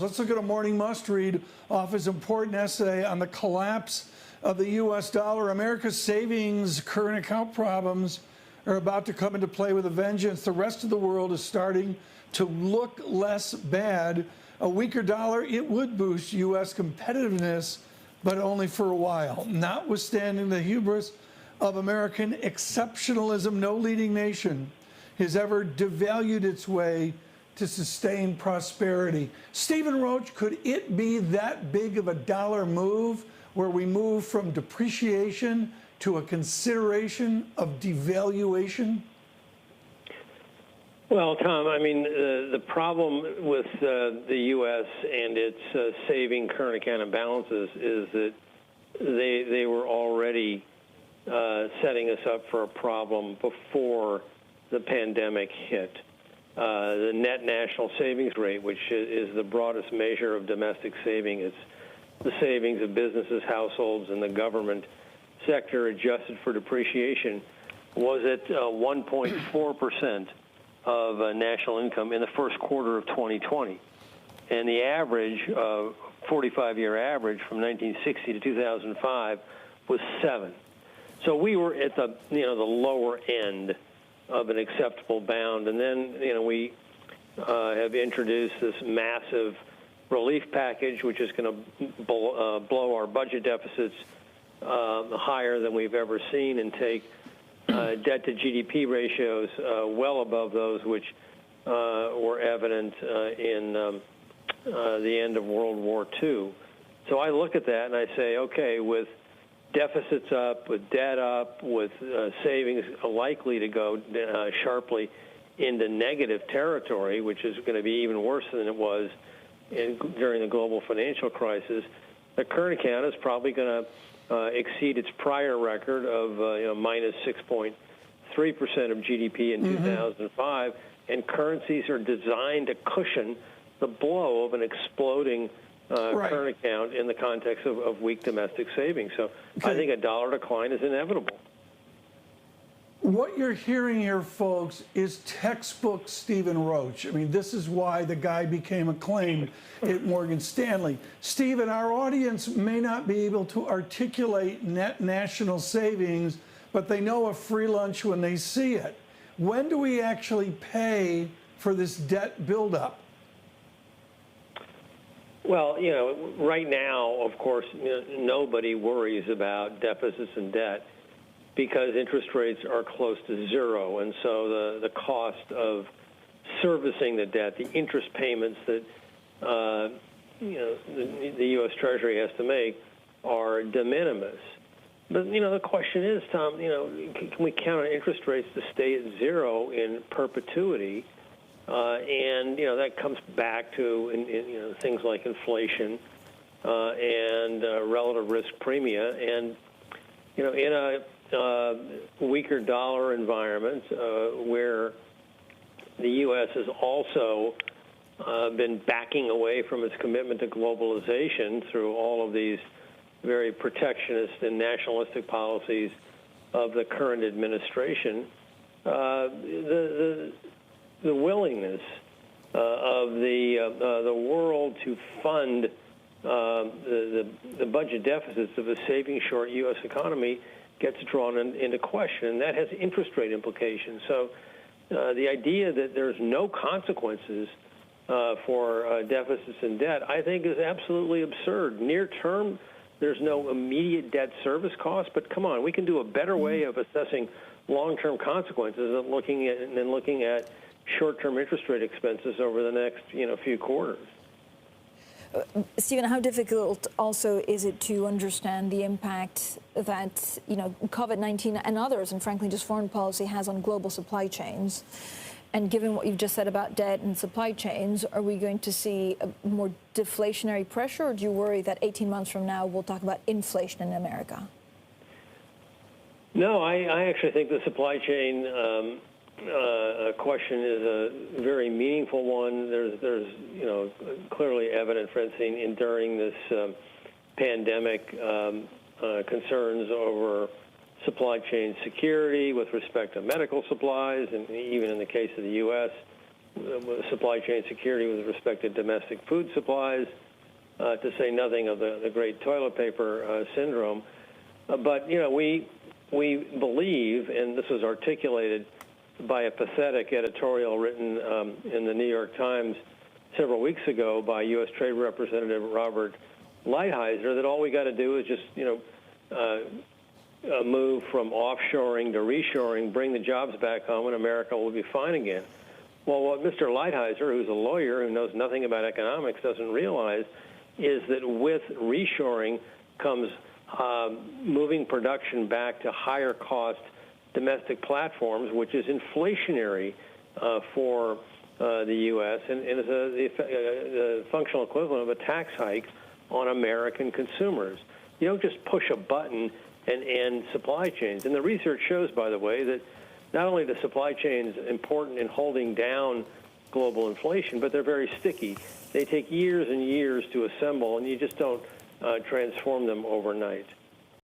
Let's look at a morning must-read off his important essay on the collapse of the U.S. dollar. America's savings current account problems are about to come into play with a vengeance. The rest of the world is starting to look less bad. A weaker dollar, it would boost U.S. competitiveness, but only for a while. Notwithstanding the hubris of American exceptionalism, no leading nation has ever devalued its way to sustain prosperity. Stephen Roach, could it be that big of a dollar move where we move from depreciation to a consideration of devaluation? Well, Tom, I mean, the problem with the U.S. and its saving current account balances is that they were already setting us up for a problem before the pandemic hit. The net national savings rate, which is the broadest measure of domestic saving, it's the savings of businesses, households, and the government sector adjusted for depreciation, was at 1.4% of national income in the first quarter of 2020. And the average, 45-year average from 1960 to 2005 was 7. So we were at the lower end of an acceptable bound. And then, we have introduced this massive relief package, which is going to blow our budget deficits higher than we've ever seen and take debt to GDP ratios well above those which were evident in the end of World War II. So I look at that and I say, okay, with deficits up, with debt up, with savings likely to go sharply into negative territory, which is going to be even worse than it was during the global financial crisis, the current account is probably going to exceed its prior record of minus 6.3% of GDP in 2005, and currencies are designed to cushion the blow of an exploding current account in the context of weak domestic savings. So I think a dollar decline is inevitable. What you're hearing here, folks, is textbook Stephen Roach. I mean, this is why the guy became acclaimed at Morgan Stanley. Stephen, our audience may not be able to articulate net national savings, but they know a free lunch when they see it. When do we actually pay for this debt buildup? Well, right now, of course, nobody worries about deficits and debt because interest rates are close to zero. And so the cost of servicing the debt, the interest payments that, the U.S. Treasury has to make are de minimis. But, the question is, Tom, can we count on interest rates to stay at zero in perpetuity? And that comes back to things like inflation and relative risk premia. And in a weaker dollar environment where the U.S. has also been backing away from its commitment to globalization through all of these very protectionist and nationalistic policies of the current administration, the willingness of the world to fund the budget deficits of a saving short U.S. economy gets drawn into question, and that has interest rate implications. So the idea that there's no consequences for deficits and debt, I think, is absolutely absurd. Near term, there's no immediate debt service cost, but come on, we can do a better way of assessing long-term consequences than looking at short-term interest rate expenses over the next, few quarters. Stephen, how difficult also is it to understand the impact that, COVID-19 and others, and frankly just foreign policy, has on global supply chains? And given what you've just said about debt and supply chains, are we going to see a more deflationary pressure, or do you worry that 18 months from now we'll talk about inflation in America? No, I actually think the supply chain question is a very meaningful one. There's clearly evident, Francine, during this pandemic, concerns over supply chain security with respect to medical supplies, and even in the case of the U.S., supply chain security with respect to domestic food supplies, to say nothing of the great toilet paper syndrome. But, we believe, and this was articulated by a pathetic editorial written in the New York Times several weeks ago by U.S. Trade Representative Robert Lighthizer, that all we got to do is just, move from offshoring to reshoring, bring the jobs back home, and America will be fine again. Well, what Mr. Lighthizer, who's a lawyer who knows nothing about economics, doesn't realize is that with reshoring comes moving production back to higher cost domestic platforms, which is inflationary for the U.S. and is a functional equivalent of a tax hike on American consumers. You don't just push a button and end supply chains. And the research shows, by the way, that not only the supply chains important in holding down global inflation, but they're very sticky. They take years and years to assemble, and you just don't transform them overnight.